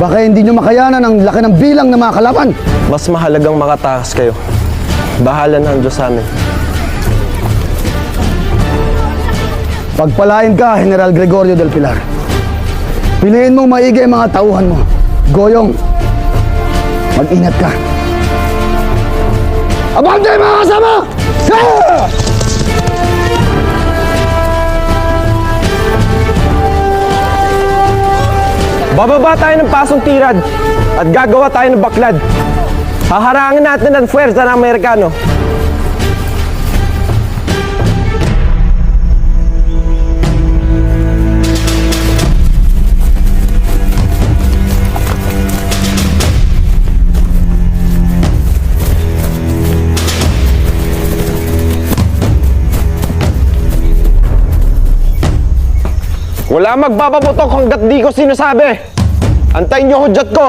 Baka hindi nyo makayanan ang laki ng bilang ng mga kalaban. Mas mahalagang makatakas kayo. Bahala na ang Diyos sa amin. Pagpalain ka, General Gregorio del Pilar. Piliin mong maigi ang mga tauhan mo. Goyong, mag-ingat ka. Abante mga kasama! Yeah! Bababa tayo ng pasong tirad at gagawa tayo ng baklad. Haharangin natin ang puwersa ng Amerikano. Wala magbababotok hanggat di ko sinasabi. Antayin niyo hudyat ko.